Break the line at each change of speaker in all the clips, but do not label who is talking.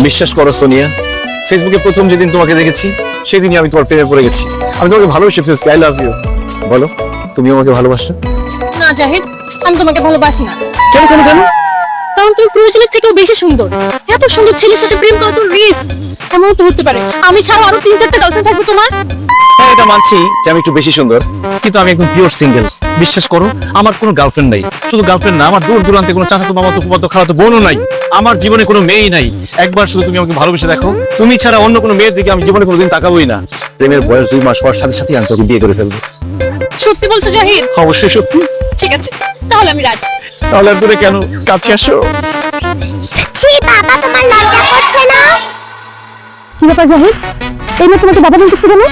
বিশ্বাস করো সোনিয়া, ফেসবুকে প্রথম যেদিন তোমাকে দেখেছি সেদিনই আমি তোমার প্রেমে পড়ে গেছি। আমি তোমাকে ভালোবেসে ফেলছি। I love you. বলো, তুমি আমাকে ভালোবাসো?
না জাহিদ, আমি তোমাকে ভালোবাসি না।
কেন কেন কেন?
কারণ তুমি প্রয়োজনের থেকেও বেশি সুন্দর। এত সুন্দর ছেলের সাথে প্রেম করা তো রিস্ক। এমন তো হতে পারে আমি ছাড়া আরো 3-4টা গার্লফ্রেন্ড থাকবে তোমার।
হ্যাঁ, এটা মানছি যে আমি একটু বেশি সুন্দর, কিন্তু আমি একদম পিওর সিঙ্গেল। বিশ্বাস করো, আমার কোনো গার্লফ্রেন্ড নাই। শুধু গার্লফ্রেন্ড না, আমার দূর দূরান্তে কোনো চাচাতো মামাতো ফুফাতো খালাতো বোনও নাই। আমার জীবনে কোনো মেয়েই নাই। একবার শুধু তুমি আমাকে ভালোবেসে দেখো, তুমি ছাড়া অন্য কোনো মেয়ের দিকে আমি জীবনে কোনোদিন তাকাবোই না। প্রেমের বয়স 2 মাস হওয়ার সাথে সাথে আমি তোকে বিয়ে করে ফেলবো।
সত্যি বলছো জাহিদ?
অবশ্যই সত্যি।
ঠিক আছে, তাহলে আমি রাজি।
তাহলে আর দূরে কেন, কাছে আসো।
ছি বাবা, তোমার লজ্জা করছে না?
কি ব্যাপার জাহিদ, এই মেয়ে তোমাকে বাবা বলতেছে কেন?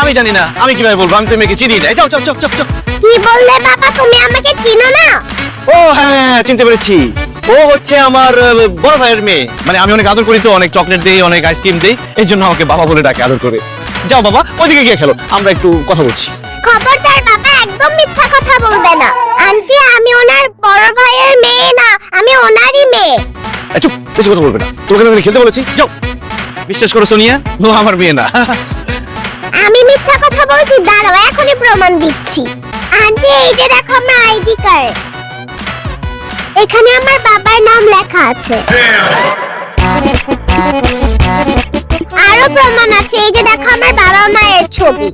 আমি জানি না, আমি কিভাবে বলবো? আমি তো মেয়েকে চিনি না। যাও যাও যাও যাও যাও।
কি বললে বাবা, তুমি আমাকে চিনো না?
ও হ্যাঁ, চিনতে পেরেছি। ও হচ্ছে আমার বড় ভাইয়ের মেয়ে। মানে আমি অনেক আদর করি তো, অনেক চকলেট দেই, অনেক আইসক্রিম দেই, এই জন্য আমাকে বাবা বলে ডাকে আদর করে। যাও বাবা, ওইদিকে গিয়ে খেলো, আমরা একটু কথা বলছি।
খবরদার বাবা, একদম মিথ্যা কথা বলবে না। আন্টি, আমি ওনার বড় ভাইয়ের মেয়ে না, আমি ওনারই মেয়ে।
চুপ, বেশি কথা বলবে না। তোমাকে আমি খেলতে বলেছি, যাও। বিশ্বাস করো সোনিয়া, ও আমার মেয়ে না।
আমি মিথ্যা কথা বলছি? দাঁড়াও, এখনই প্রমাণ দিচ্ছি। আন্টি, এই যে দেখো আমার আইডি কার্ড, এখানে আমার বাবার নাম লেখা আছে। আরো প্রমাণ আছে, এই যে দেখো আমার বাবা মায়ের ছবি।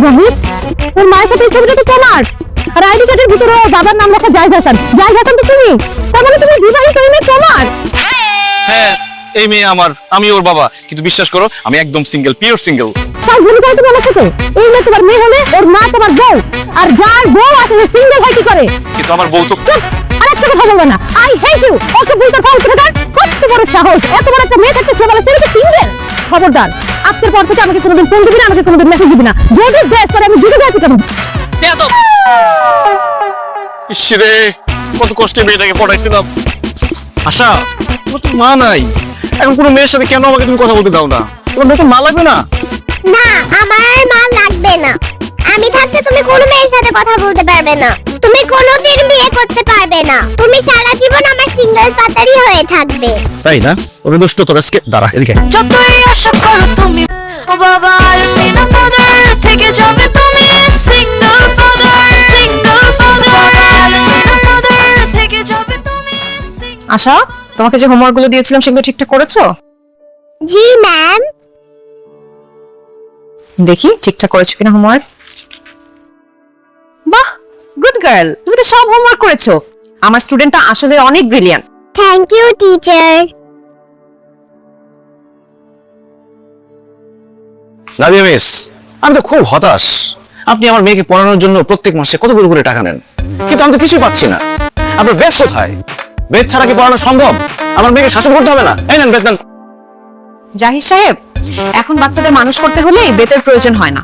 জাহিদ, তোর মায়ের সাথে এই ছবিটা তো তোমার, আর আইডি কার্ডের ভিতরে বাবার নাম লেখা জাহিদ হাসান। জাহিদ হাসান তো তুমি, তার মানে তুমি বিবাহিত, এই মেয়ে তোমার।
হ্যাঁ, এই মেয়ে আমার, আমি ওর বাবা। কিন্তু বিশ্বাস করো, আমি একদম সিঙ্গেল, পিওর সিঙ্গেল।
তাই ভুল করে তুমি আমার সাথে? এই মেয়ে তোমার মেয়ে হলে ওর মা তোমার বউ, আর যার বউ আছে সে সিঙ্গেল হয় কি করে?
কিন্তু আমার বউ তো।
চুপ, আর একটা কথা বলবে না। I hate you. ওসব ভুল তোর ফাউল থেকে কত বড় সাহস, এত বড় একটা মেয়ে থাকতে সে বলে সে সিঙ্গেল। খবরদার, আজকের পর থেকে আমাকে কোনোদিন ফোন দিবি না, আমাকে কোনোদিন মেসেজ দিবি না। যদি দেশ করে আমি যুগে যাচ্ছি কেন?
ইসরে, কত কষ্টে মেয়েটাকে পড়াইছিলাম। আশা, তোমার তো মা নাই। এখন কোনো মেয়ের সাথে কেন আমাকে তুমি কথা বলতে দাও না? তোমার মেয়েকে মা লাগবে না?
না, আমার আর মা লাগবে না। আমি থাকতে তুমি কোনো মেয়ের সাথে কথা বলতে পারবে না, তুমি কোনোদিন বিয়ে করতে পারবে না, তুমি সারা জীবন আমার সিঙ্গেল পাতারই হয়ে থাকবে।
তাই না? ওরে দুষ্ট তোর আজকে দাঁড়া এদিকে।
যতই আশা করো তুমি, ও বাবা আর বিনা মদার থেকে যাবে তুমি সিঙ্গেল ফাদার, সিঙ্গেল ফাদার থেকে যাবে তুমি।
আশা, তোমাকে যে হোমওয়ার্ক গুলো দিয়েছিলাম সেগুলো ঠিকঠাক করেছো?
জি ম্যাম।
দেখি ঠিকঠাক করেছো কিনা হোমওয়ার্ক। বাহ, গুড গার্ল, তুমি তো সব হোমওয়ার্ক করেছো। আমার স্টুডেন্টটা আসলে অনেক brilliant.
Thank you teacher.
Nadia miss, আমি তো খুব হতাশ। আপনি আমার মেয়েকে পড়ানোর জন্য প্রত্যেক মাসে কতগুলো করে টাকা নেন, কিন্তু আমি তো কিছুই পাচ্ছি না। আপনার বেদ কোথায়? বেদ ছাড়া কি পড়ানো সম্ভব? আমার মেয়েকে শাসন করতে হবে না? এই নেন বেদ নেন।
জাহিদ সাহেব, এখন বাচ্চাদের মানুষ করতে হলে বেতের প্রয়োজন হয় না।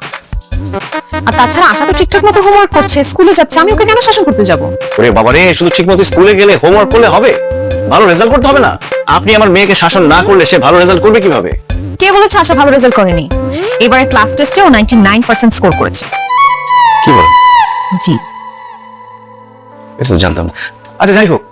আর তাছাড়া আশা তো ঠিকঠাক মতো হোমওয়ার্ক করছে, স্কুলে যাচ্ছে, আমি ওকে কেন শাসন করতে যাব?
ওরে বাবা রে, শুধু ঠিকমতো স্কুলে গেলে হোমওয়ার্ক করলে হবে? ভালো রেজাল্ট করতে হবে না? আপনি আমার মেয়েকে শাসন না করলে সে ভালো রেজাল্ট করবে কিভাবে?
কে বলেছে আশা ভালো রেজাল্ট করেনি? এবারে ক্লাস টেস্টেও 99% স্কোর করেছে।
কি বলেন?
জি।
এটা তো জানতাম না। আচ্ছা যাই হোক,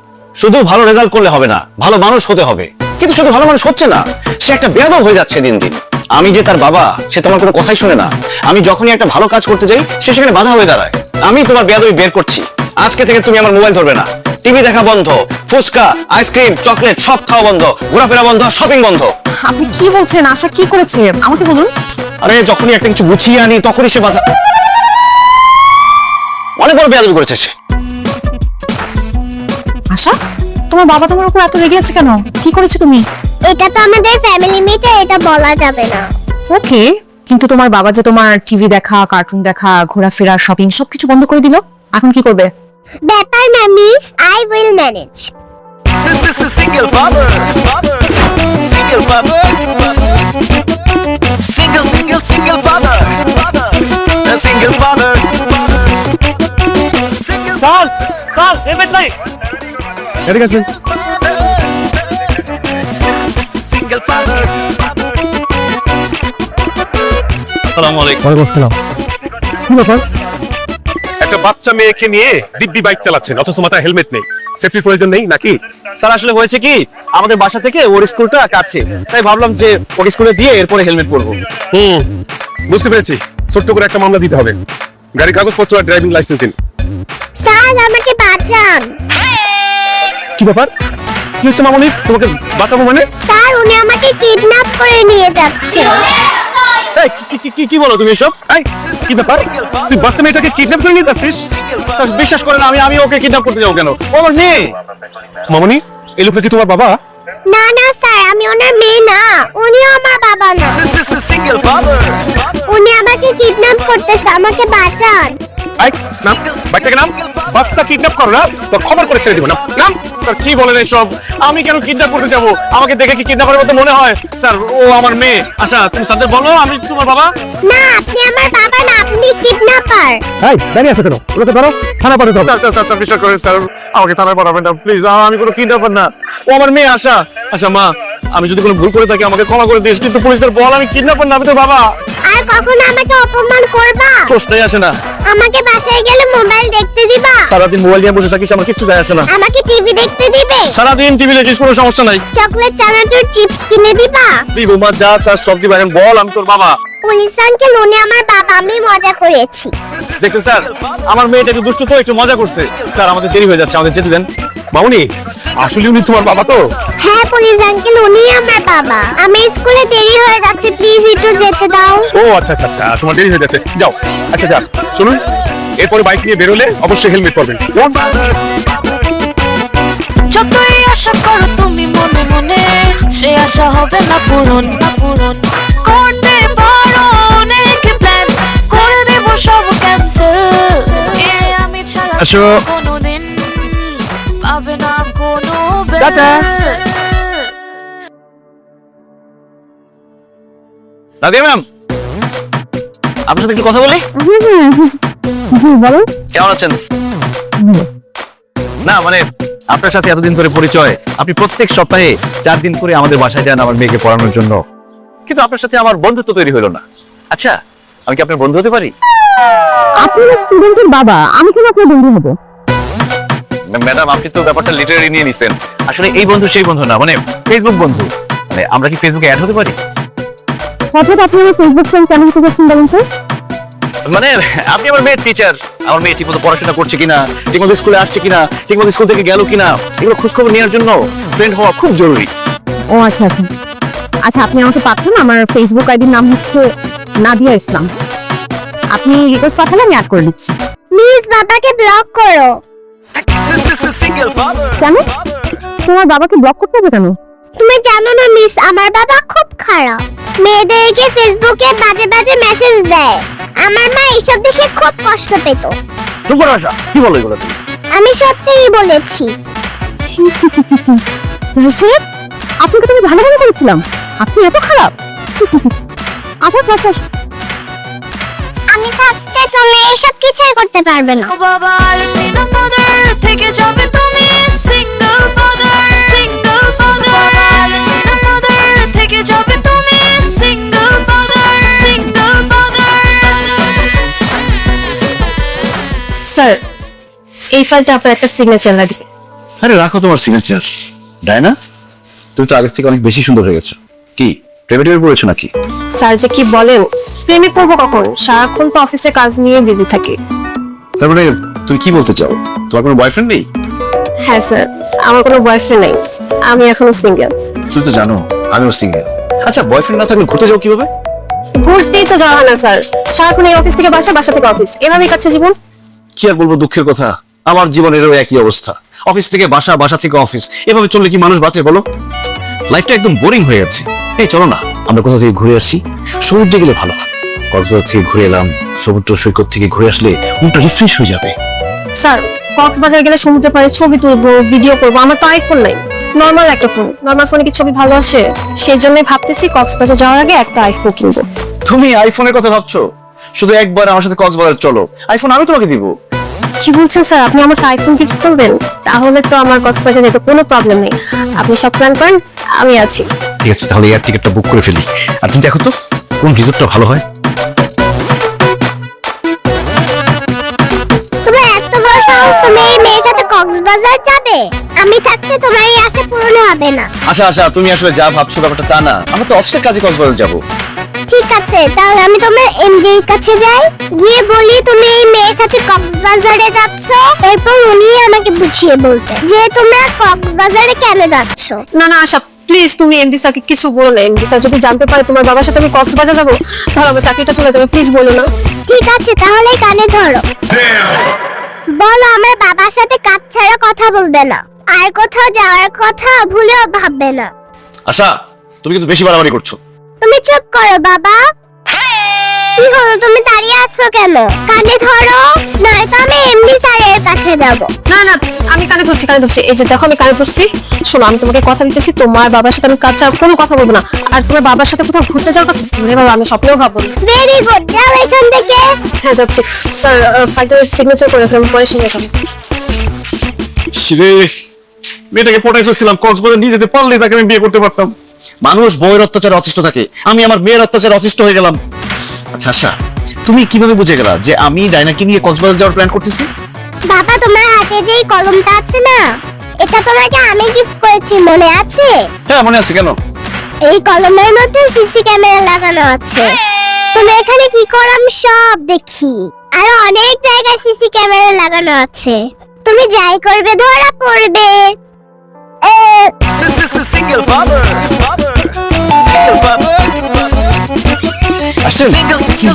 শুধু ভালো রেজাল্ট করলে হবে না, ভালো মানুষ হতে হবে। কিন্তু শুধু ভালো মানুষ হচ্ছে না, সে একটা বেয়াদব হয়ে যাচ্ছে দিন দিন। আমি যে তার বাবা, সে তোমার কোনো কথাই শুনে না। আমি যখনই একটা ভালো কাজ করতে যাই সে সেখানে বাধা হয়ে দাঁড়ায়। আমি তোমার বেয়াদবি বের করছি। আজকে থেকে তুমি আমার মোবাইল ধরবে না, টিভি দেখা বন্ধ, ফুচকা আইসক্রিম চকলেট সব খাওয়া বন্ধ, ঘোরাফেরা বন্ধ, শপিং বন্ধ।
আপনি কি বলছেন? আশা কি করেছে আমাকে বলুন।
আরে যখনই একটা কিছু গুছিয়ে আনি তখনই সে বাধা। অনেক বড় বেয়াদবি করেছে সে।
আশা, তোমার বাবা তোমার উপর এত রেগে আছে কেন? কি করেছো তুমি?
এটা তো আমাদের ফ্যামিলি মিটার, এটা বলা যাবে না।
ওকে, কিন্তু তোমার বাবা যে তোমার টিভি দেখা, কার্টুন দেখা, ঘোরাফেরা, শপিং সবকিছু বন্ধ করে দিল, এখন কি করবে?
ব্যাপার না miss, I will manage.
Single father, single father, single father, a single father, single
এদিকে আসুন।
single father.
আসসালামু আলাইকুম।
ওয়ালাইকুম আসসালাম। কি ব্যাপার?
একটা বাচ্চা মেয়েকে নিয়ে দিব্যি বাইক চালাচ্ছেন, অথচ মাথায় হেলমেট নেই।
সেফটির প্রয়োজন নেই নাকি?
স্যার আসলে হয়েছে কি, আমাদের বাসা থেকে ওর স্কুলটা কাছে, তাই ভাবলাম যে ওকে স্কুলে দিয়ে এরপরে হেলমেট পরবো।
বুঝতে পেরেছি, ছোট্ট করে একটা মামলা দিতে হবে। গাড়ির কাগজপত্র আর ড্রাইভিং লাইসেন্স দিন।
স্যার আমাকে বাঁচান।
কি ব্যাপার? কি হচ্ছে মামনি? তোমাকে বাঁচাবো মানে?
স্যার উনি আমাকে কিডন্যাপ করে নিয়ে যাচ্ছে।
এই, কি বলো তুমি এসব?
এই, কি ব্যাপার? তুই বাচ্চা মেয়েটাকে কিডন্যাপ করে নিয়ে যাচ্ছিস?
স্যার বিশ্বাস করেন, আমি ওকে কিডন্যাপ করতে যাবো কেন? ও আমার মেয়ে।
মামনি, এই লোকটা কি তোমার বাবা?
না না স্যার, আমি ওনার মেয়ে না, উনিও আমার বাবা না।
Single father.
উনি আমাকে কিডন্যাপ করতেছে, আমাকে বাঁচান।
এই, নাম, বাচ্চাকে নাম। বাচ্চা কিডন্যাপ করো না, তোর খবর করে ছেড়ে দিব না। নাম।
স্যার কি বলেন এসব? আমি কেন কিডন্যাপ করতে যাবো? আমাকে দেখে কি কিডন্যাপারের মতো মনে হয়? স্যার ও আমার মেয়ে। আচ্ছা তুমি স্যারদের বলো আমি তোমার বাবা।
না আপনি আমার বাবা না, আপনি কিডন্যাপার।
এই, দাঁড়িয়ে আছো কেন? ওকে ধরো, থানা পাঠাতে হবে।
স্যার বিশ্বাস করেন স্যার, আমাকে থানায় পাঠাবেন না প্লিজ। আমি কোনো কিডন্যাপার না, ও আমার মেয়ে আশা। আচ্ছা মা, আমি যদি কোনো ভুল করে থাকি আমাকে ক্ষমা করে দিস, কিন্তু পুলিশদের বল আমি কিডন্যাপার না, আমি তোর বাবা।
আর কখনো আমাকে অপমান করবা?
প্রশ্নই আসে না।
আমাকে বাসায় গেলে মোবাইল দেখতে দিবা?
সারাদিন মোবাইল নিয়ে বসে থাকিস, আমার কিচ্ছু যায় আসে না।
আমাকে টিভি দেখতে দিবে?
সারাদিন টিভি দেখিস, কোনো সমস্যা নাই।
চকলেট চানাচুর চিপস কিনে দিবা?
দিব মা, যা চাস সব দিবা। এখন বল আমি তোর বাবা।
পুলিশ আঙ্কেল উনি আমার বাবা, আমি মজা করেছি।
দেখছেন স্যার, আমার মেয়েটা একটু দুষ্ট তো, একটু মজা করছে। স্যার আমাদের দেরি হয়ে যাচ্ছে, আমাদের যেতে দেন।
মামনি, আসলে উনি তোমার বাবা তো?
হ্যাঁ পুলিশ আঙ্কেল উনি আমার বাবা, আমি স্কুলে দেরি হয়ে যাচ্ছে, প্লিজ একটু যেতে দাও।
ও আচ্ছা আচ্ছা আচ্ছা, তোমার দেরি হয়ে যাচ্ছে, যাও। আচ্ছা যা, শুনুন, এরপরে বাইক নিয়ে বেরোলে অবশ্যই হেলমেট পরবেন।
যতই আশা করো তুমি মনে মনে, সে আশা হবে না পূরণ, না পূরণ। করতে পারো অনেক প্ল্যান, করে দেব সব ক্যান্সেল। আমি ছাড়া
আসো।
কোনোদিন পাবে না কোনো
টাটা। নাদিয়া ম্যাম, আপনার সাথে একটু কথা বলি।
জি বলো।
কেমন আছেন? না মানে আপনার সাথে এতদিন ধরে পরিচয়, আপনি প্রত্যেক সপ্তাহে 4 দিন করে আমাদের বাসায় যান আমার মেয়েকে পড়ানোর জন্য, কিন্তু আপনার সাথে আমার বন্ধুত্ব তৈরি হলো না। আচ্ছা আমি কি আপনার বন্ধু হতে পারি?
আপনি স্টুডেন্টের বাবা, আমি কেন আপনার বন্ধু হবো?
ম্যাডাম আপনি তো ব্যাপারটা লিটারারি নিয়ে নিছেন। আসলে এই বন্ধু সেই বন্ধু না, মানে ফেসবুক বন্ধু। মানে আমরা কি ফেসবুকে অ্যাড হতে পারি?
হঠাৎ আপনি আমার ফেসবুক ফ্রেন্ড কেন হতে যাচ্ছেন বলুন তো?
মানে আপনি আমার মেয়ের টিচার, আমার মেয়ে ঠিকমতো পড়াশোনা করছে কিনা, ঠিকমতো স্কুলে আসছে কিনা, ঠিকমতো স্কুল থেকে গেল কিনা, এগুলো খোঁজখবর নেওয়ার জন্য ফ্রেন্ড হওয়া খুব জরুরি।
ও আচ্ছা আচ্ছা আচ্ছা, আপনি আমাকে পাঠান, আমার ফেসবুক আইডির নাম হচ্ছে নাদিয়া ইসলাম। আপনি রিকোয়েস্ট পাঠালে আমি অ্যাড করে দিচ্ছি।
প্লিজ বাবাকে ব্লক করো।
Single father.
কেন? তোমার বাবাকে ব্লক করতে হবে কেন?
তুমি জানো না মিস, আমার বাবা খুব খারাপ, মেয়েদেরকে ফেসবুকে বাজে বাজে মেসেজ দেয়। আমার মা এসব দেখে খুব কষ্ট পেত।
চুপ করো আশা, কি বলো এগুলো তুমি?
আমি সত্যিই বলেছি।
ছি ছি ছি ছি ছি, জাহিদ সাহেব, আপনাকে তো আমি ভালো ভালো বলেছিলাম, আপনি এত খারাপ। ছি ছি ছি ছি। আসো আসো আসো।
আমি থাকতে তুমি এসব কিছুই করতে পারবে না।
ও বাবা আর বিনা তোদের থেকে যাবে তুমি সিঙ্গেল ফাদার, সিঙ্গেল ফাদার। আর বিনা তোদের থেকে যাবে তুমি single father, single father.
Sir, এই ফাইলটা আপনার একটা সিগনেচার লাগবে।
আরে রাখো তোমার সিগনেচার। ডায়না, তুমি তো আগের থেকে অনেক বেশি সুন্দর হয়ে গেছো। কি প্রেমে টেমে পড়েছো নাকি?
স্যার যে কি বলেন, প্রেমে পড়বো কখন? সারাক্ষণ তো অফিসে কাজ নিয়ে বিজি থাকি।
তারপরে তুমি কি বলতে চাও, তোমার কোনো বয়ফ্রেন্ড নেই?
হ্যাঁ স্যার, আমার কোনো বয়ফ্রেন্ড নেই, আমি এখনো সিঙ্গেল।
তুমি তো জানো আমিও সিঙ্গেল। আচ্ছা বয়ফ্রেন্ড না থাকলে ঘুরতে যাও কিভাবে?
ঘুরতেই তো যাওয়া হয় না স্যার, সারাক্ষণ এই অফিস থেকে বাসা, বাসা থেকে অফিস, এভাবেই কাটছে জীবন।
কি আর বলবো, দুঃখের কথা, আমার জীবনেরও একই অবস্থা। অফিস থেকে বাসা, বাসা থেকে অফিস, এভাবে চললে কি মানুষ বাঁচে বলো? লাইফটা একদম বোরিং হয়ে যাচ্ছে। এই চলো না আমরা কোথাও থেকে ঘুরে আসি, সমুদ্রে গেলে ভালো হয়। কক্সবাজার থেকে ঘুরে এলাম, সমুদ্র সৈকত থেকে ঘুরে আসলে মনটা রিফ্রেশ হয়ে যাবে।
স্যার কক্সবাজার গেলে সমুদ্রের পাড়ে ছবি তুলবো, ভিডিও করবো, আমার তো আইফোন নাই, নর্মাল একটা ফোন। নর্মাল ফোনে কি ছবি ভালো আসে? সেই জন্যই ভাবতেছি কক্সবাজার যাওয়ার আগে একটা আইফোন কিনবো।
তুমি আইফোনের কথা ভাবছো? শুধু একবার আমার সাথে কক্সবাজার চলো, আইফোন আমি তোমাকে দিব।
কি বলছেন স্যার, আপনি আমাকে আইফোন গিফট করবেন? তাহলে তো আমার কক্সবাজার যেতে কোনো প্রবলেম নেই, আপনি সব প্ল্যান করেন, আমি আছি।
ঠিক আছে তাহলে এয়ার টিকিটটা বুক করে ফেলি। আর তুমি দেখো তো কোন রিসোর্টটা ভালো হয়।
তোমার এত বড় সাহস, তুমি এই মেয়ের সাথে কক্সবাজার কক্সবাজার যাবে? আমি থাকতে তোমার এই আশা পূরণ হবে না।
আশা আশা, তুমি আসলে যা ভাবছো ব্যাপারটা তা না। আমরা তো অফিসের কাজে কক্সবাজার যাব।
ঠিক আছে, তাহলে আমি তোমার এমডির কাছে যাই, গিয়ে বলি তুমি এই মেয়ের সাথে কক্সবাজারে যাচ্ছ। এরপর উনি আমাকে বুঝিয়ে বলতে যে তোমরা কক্সবাজারে কেন যাচ্ছ।
না না আশা, প্লিজ তুমি এমডি স্যারকে কিছু বলো না। এমডি স্যার যদি জানতে পারে তোমার বাবার সাথে আমি কক্সবাজার যাবো, তাহলে আমার চাকরিটা চলে যাবে। প্লিজ বলো না।
ঠিক আছে, তাহলে কানে ধরো। বলো আমার বাবার সাথে কাজ ছাড়া কথা বলবে না, আর কোথাও যাওয়ার কথা ভুলেও ভাববে না।
আশা, তুমি কিন্তু বেশি বাড়াবাড়ি করছো।
তুমি চুপ করো বাবা। কি হলো, তুমি দাঁড়িয়ে আছো কেন? কানে ধরো, নয়তো আমি এমডি স্যারের কাছে যাব।
না না, আমি কানে ধরছি, কানে ধরছি। এই যে দেখো আমি কানে ধরছি। শোনো, আমি তোমাকে কথা দিতেছি, তোমার বাবার সাথে আমি কাজ ছাড়া কোনো কথা বলবো না। আর তোমার বাবার সাথে কোথাও ঘুরতে যাওয়ার কথা বাবা আমি স্বপ্নেও ভাববো না।
ভেরি গুড, যাও এখান থেকে।
হ্যাঁ যাচ্ছি স্যার। ফাইলটার সিগনেচার করে ফেলুন, পরে সঙ্গে যাবো।
রে, মেয়েটাকে পটাই ফেলছিলাম, কক্সবাজার নিয়ে যেতে পারলে তাকে আমি বিয়ে করতে পারতাম।
মানুষ বউয়ের অত্যাচারে অতিষ্ঠ থাকে, আমি আমার মেয়ের অত্যাচারে অতিষ্ঠ হয়ে গেলাম। আচ্ছা আশা, তুমি কিভাবে বুঝে গেলা যে আমি ডাইনাকে নিয়ে কক্সবাজার যাওয়ার প্ল্যান করতেছি?
বাবা তোমার হাতে যে এই কলমটা আছে না, এটা তোমাকে আমি গিফট করেছি, মনে আছে?
হ্যাঁ মনে আছে। কেন?
এই কলমের মধ্যে সিসি ক্যামেরা লাগানো আছে। তুমি এখানে কি করো আমি সব দেখি। আর অনেক জায়গায় সিসি ক্যামেরা লাগানো আছে, তুমি যাই করবে ধরা পড়বে।
Single father. Single father.
আসেন।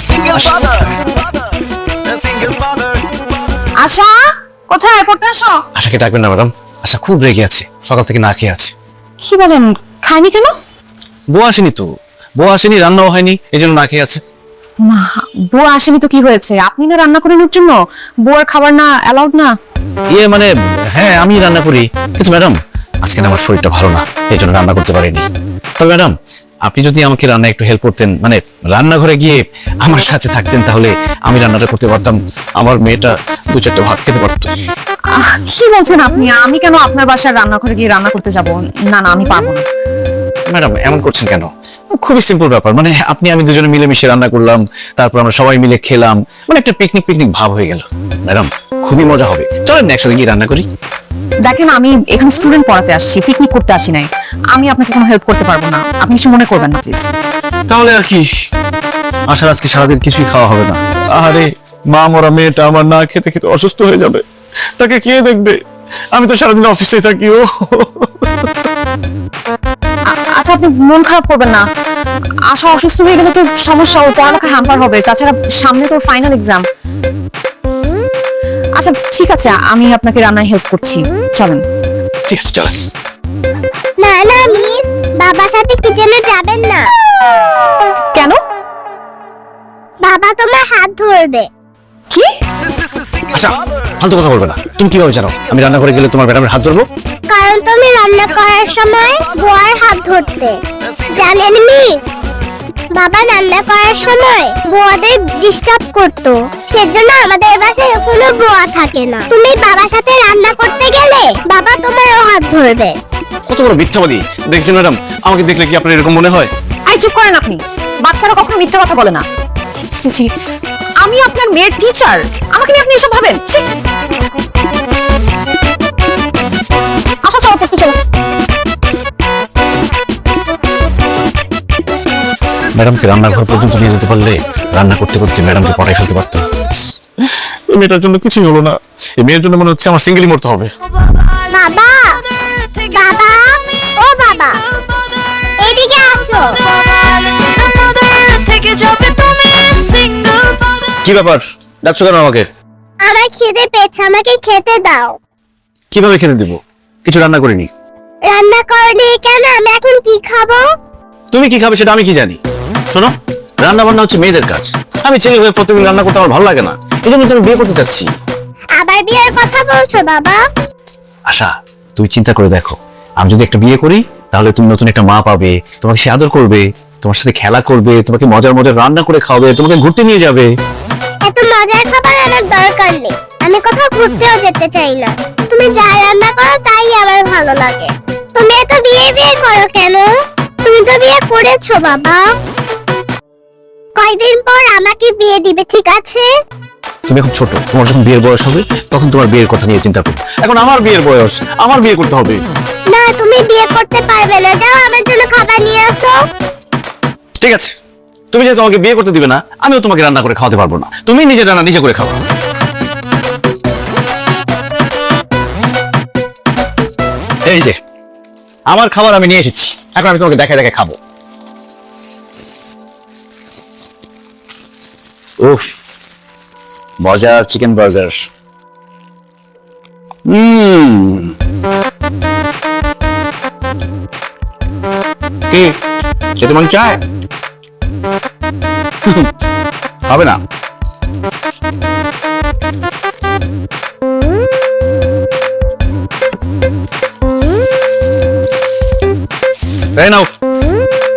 Single father. Single father.
আশা কোথায়? পড়তে আসো।
আশাকে ডাকবেন না ম্যাডাম, আশা খুব রেগে আছে, সকাল থেকে না খেয়ে আছে।
কি বলেন, খাইনি কেন?
বউ আসেনি তো, বউ আসেনি, রান্নাও হয়নি, এই জন্য না খেয়ে আছে।
মা, বউ আসেনি তো কি হয়েছে? আপনি না রান্না করেন ওর জন্য? বউয়ের খাবার না অ্যালাউড না?
ইয়ে মানে, হ্যাঁ আমি রান্না করি, কিন্তু ম্যাডাম আজকে না আমার শরীরটা ভালো না, এই জন্য রান্না করতে পারিনি। তবে ম্যাডাম আপনি যদি আমাকে রান্না একটু হেল্প করতেন, মানে রান্নাঘরে গিয়ে আমার সাথে থাকতেন, তাহলে আমি রান্নাটা করতে পারতাম, আমার মেয়েটা দু চারটে ভাত খেতে পারতো।
কি বলছেন আপনি? আমি কেন আপনার বাসায় রান্নাঘরে গিয়ে রান্না করতে যাব? না না, আমি পারবো না।
ম্যাডাম এমন করছেন কেন? খুবই সিম্পল ব্যাপার, মানে আপনি আমি দুজনে মিলেমিশে রান্না করলাম, তারপর আমরা সবাই মিলে খেলাম, মানে একটা পিকনিক পিকনিক ভাব হয়ে গেল। ম্যাডাম খুবই মজা হবে, চলেন না একসাথে গিয়ে রান্না করি।
দেখেন, আমি এখানে স্টুডেন্ট পড়াতে আসছি, পিকনিক করতে আসি নাই। আমি আপনাকে কোনো হেল্প করতে পারবো না, আপনি কিছু মনে করবেন না প্লিজ।
তাহলে আর কি, আশার আজকে সারাদিন কিছুই খাওয়া হবে না। আরে মা মরা মেয়েটা আমার না খেতে খেতে অসুস্থ হয়ে যাবে, তাকে কে দেখবে? আমি তো সারাদিন অফিসে থাকি। ও
আচ্ছা, আপনি মন খারাপ করবেন না। আশা অসুস্থ হয়ে গেলে তো সমস্যা, ও পড়ালেখা হ্যাম্পার হবে। তাছাড়া সামনে তোর ফাইনাল এক্সাম। আচ্ছা ঠিক আছে, আমি আপনাকে রান্নায় হেল্প করছি, চলেন।
ঠিক আছে চলেন।
না না মিস, বাবার সাথে কিচেনে যাবেন না।
কেন?
বাবা তোমার হাত ধরবে।
কি?
Single
আচ্ছা
father.
ফালতু কথা বলবে না। তুমি কিভাবে জানো আমি রান্না করে গেলে তোমার ম্যাডামের হাত ধরবো?
কারণ তুমি রান্না করার সময় বউয়ের হাত ধরতে। জানেন মিস, বাবা রান্না করার সময় বউদের ডিস্টার্ব করতো, সেজন্য আমাদের বাসায় কোনো বউয়া থাকে না। তুমি বাবার সাথে রান্না করতে গেলে বাবা তোমারও হাত ধরবে।
কত বড় মিথ্যাবাদী দেখছেন ম্যাডাম, আমাকে দেখলে কি আপনার এরকম মনে হয়?
আই চুপ করেন আপনি। বাচ্চারা কখনো মিথ্যা কথা বলে না। ছি, ছি, ছি। আমি আপনার মেয়ের টিচার, আমাকে নিয়ে আপনি এসব ভাবেন? ছি। আচ্ছা চলো, পড়তে চলো।
ম্যাডামকে রান্নাঘর পর্যন্ত নিয়ে যেতে পারলে রান্না করতে করতে ম্যাডামকে পড়াই ফেলতে পারতাম। এই মেয়েটার জন্য কিছুই হলো না, এই মেয়ের জন্য মনে হচ্ছে আমার সিঙ্গেলই মরতে হবে।
বাবা, বাবা, ও বাবা, এদিকে আসো।
থেকে যাবে তুমি সিঙ্গেল ফাদার।
কি ব্যাপার, ডাকছো কেন আমাকে?
আমার খিদে পেয়েছে, আমাকে খেতে দাও।
কিভাবে খেতে দিব? কিছু রান্না করিনি।
রান্না করনি কেন? আমি এখন কি খাবো?
তুমি কি খাবে সেটা আমি কি জানি? শোনো, রান্না বান্না হচ্ছে মেয়েদের কাজ। আমি ছেলে হয়ে প্রতিদিন রান্না করতে আমার ভালো লাগে না, এই জন্য তো আমি বিয়ে করতে চাচ্ছি।
আবার বিয়ের কথা বলছো বাবা?
আশা তুমি চিন্তা করে দেখো, আমি যদি একটা বিয়ে করি তাহলে তুমি নতুন একটা মা পাবে, তোমাকে সে আদর করবে, তোমার সাথে খেলা করবে, তোমাকে মজার মজার রান্না করে খাওয়াবে, তোমাকে ঘুরতে নিয়ে যাবে।
এত মজার খাবার আমার দরকার নেই, আমি কোথাও ঘুরতেও যেতে চাই না। তুমি যা রান্না করো তাই আমার ভালো লাগে। তুমি এত বিয়ে বিয়ে করো কেন? তুমি তো বিয়ে করেছো বাবা। কয়দিন পর আমাকে বিয়ে দিবে, ঠিক আছে?
তুমি এখন ছোট, তোমার যখন বিয়ের বয়স হবে তখন তোমার বিয়ের কথা নিয়ে চিন্তা করো। এখন আমার বিয়ের বয়স, আমার বিয়ে করতে হবে।
না তুমি বিয়ে করতে পারবে না, যাও আমার জন্য খাবার নিয়ে আসো।
ঠিক আছে, তুমি যেহেতু আমাকে বিয়ে করতে দিবে না, আমিও তোমাকে রান্না করে খাওয়াতে পারবো না। তুমি নিজে রান্না নিজে করে খাওয়া। এই যে আমার খাবার আমি নিয়ে এসেছি, এখন আমি তোমাকে দেখে দেখে খাবো। উফ, মজার চিকেন বার্গার। কি খেতে মন চায়? হবে না। এই নাও,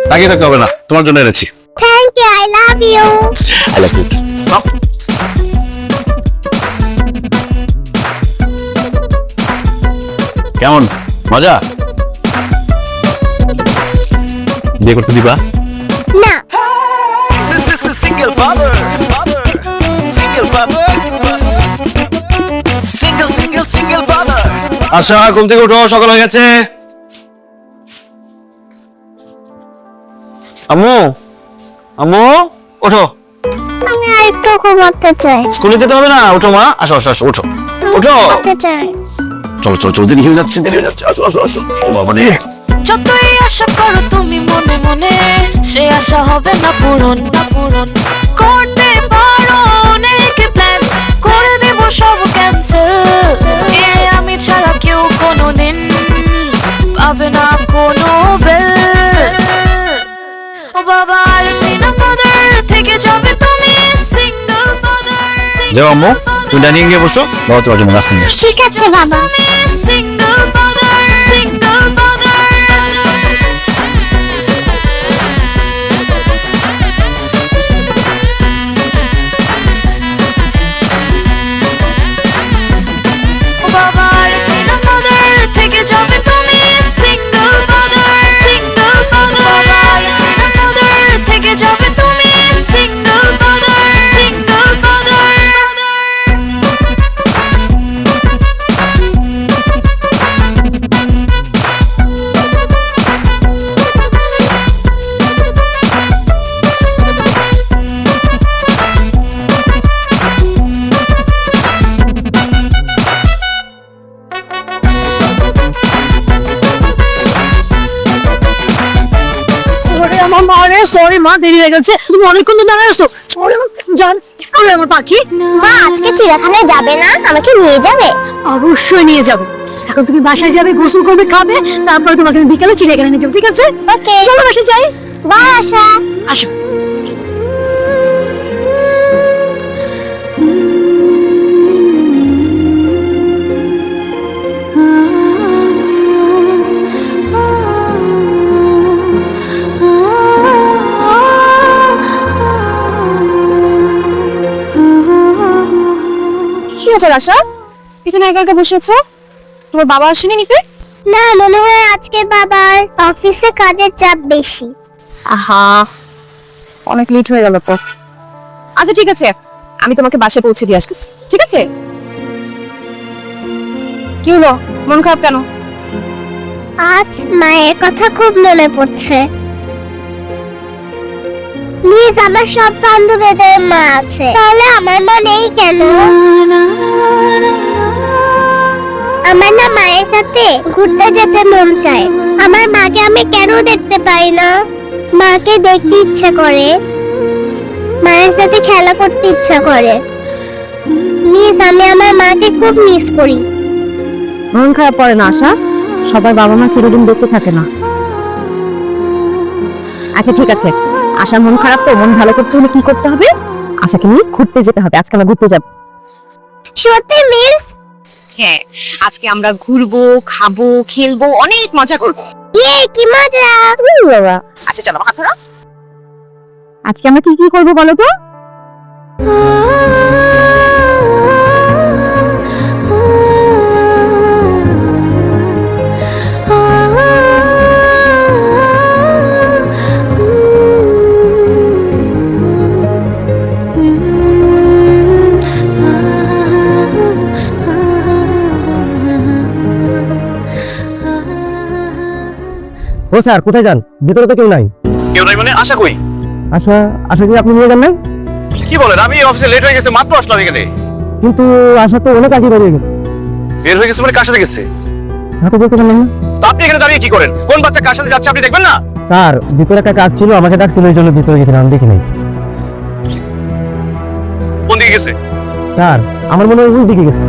তাকিয়ে থাকতে হবে না, তোমার জন্য এনেছি।
Thank you, I love you.
I love you. নাও। কেমন মজা? বিয়ে করতে দিবা?
না
Single father. Single father. Single father.
আচ্ছা, ঘুম থেকে উঠো, সকাল হয়ে গেছে। আম্মু, আম্মু ওঠো।
আমি আরেকটু ঘুমাতে চাই।
স্কুলে যেতে হবে না, ওঠো মা। আসো আসো আসো, ওঠো ওঠো।
ঘুমাতে চাই।
চলো চলো চলো, দেরি হয়ে যাচ্ছে, দেরি হয়ে যাচ্ছে। আসো আসো আসো। ও বাবা রে।
যতই আশা করো তুমি মনে মনে, সে আশা হবে না পূরণ। করতে পারো অনেক প্ল্যান, করে দেব সব ক্যান্সেল। আমি ছাড়া কেউ কোনোদিন পাবে না কোনো বেল। ও বাবা, আর বিনা ফাদার থেকে যাবে তুমি সিঙ্গেল ফাদার।
যাও আম্মু, তুমি ডাইনিং গিয়ে বসো, বাবা তোমার জন্য নাস্তা নিয়ে আসছে।
ঠিক আছে বাবা।
Single father, single father. বাবার বিনা ফাদার থেকে যাবে তুমি সিঙ্গেল ফাদার, সিঙ্গেল ফাদার। বাবার বিনা ফাদার থেকে যাবে তুমি সিঙ্গেল ফাদার, সিঙ্গেল ফাদার।
আমার মা রে, সরি মা, দেরি হয়ে গেছে। তুমি অনেকক্ষণ তো দাঁড়ায় আছো। সরি জান, কি করে আমার পাখি?
মা আজকে চিড়িয়াখানায় যাবে না, আমাকে নিয়ে যাবে?
অবশ্যই নিয়ে যাবো। এখন তুমি বাসায় যাবে, গোসল করবে, খাবে, তারপরে তোমাকে আমি বিকালে চিড়িয়াখানা নিয়ে যাবো, ঠিক আছে?
ওকে
চলো বাসায় যাই।
বাসা।
আসো।
কি ব্যাপার আশা, এখানে একা একা বসে আছো? তোমার বাবা আসেনি নাকি?
না, মনে হয় আজকে বাবার অফিসে কাজের চাপ বেশি।
আহা, অনেক লেট হয়ে গেল তো। আচ্ছা ঠিক আছে, আমি তোমাকে বাসায় পৌঁছে দিয়ে আসতেছি, ঠিক আছে? কি হলো, মন খারাপ কেন?
আজ মায়ের কথা খুব মনে পড়ছে। প্লিজ, আমার সব বান্ধবীদের মা আছে, তাহলে আমার মা নেই কেন? আমার না মায়ের সাথে ঘুরতে যেতে মন চায়। আমার মাকে আমি কেন দেখতে পাই না? মাকে দেখতে ইচ্ছা করে, মায়ের সাথে খেলা করতে ইচ্ছা করে। প্লিজ, আমি আমার মাকে খুব মিস করি।
মন খারাপ করে না আশা, সবার বাবা মা চিরদিন বেঁচে থাকে না। আচ্ছা ঠিক আছে, আশার মন খারাপ তো, মন ভালো করতে হলে কি করতে হবে? আশাকে নিয়ে ঘুরতে যেতে হবে। আজকে আমরা ঘুরতে যাব।
সত্যি মিস?
হ্যাঁ, আজকে আমরা ঘুরবো, খাবো, খেলবো, অনেক মজা করবো।
ইয়ে, কি মজা!
বাবা,
আচ্ছা চলো, হাত ধরো।
আজকে আমরা কি কি করবো বলো তো?
ও স্যার কোথায় যান? ভিতরে তো কেউ নাই।
কেউ নাই মানে? আশা কই?
আশা আশা কি আপনি নিয়ে যান নাই?
কি বলেন? আমি অফিসে লেট হয়ে গেছে, মাত্র আসলাম এখানে।
কিন্তু আশা তো অনেক আগে বেরিয়ে গেছে।
বের হয়ে গেছে মানে কার সাথে গেছে?
তা তো বলতে পারলাম না।
তো আপনি এখানে দাঁড়িয়ে কি করেন? কোন বাচ্চা কার সাথে যাচ্ছে আপনি দেখবেন না?
স্যার ভিতরে একটা কাজ ছিল, আমাকে ডাকছিল, এই জন্য ভিতরে গেছিলাম, আমি দেখি নাই।
কোন দিকে গেছে?
স্যার আমার মনে হয় ওই দিকে গেছে।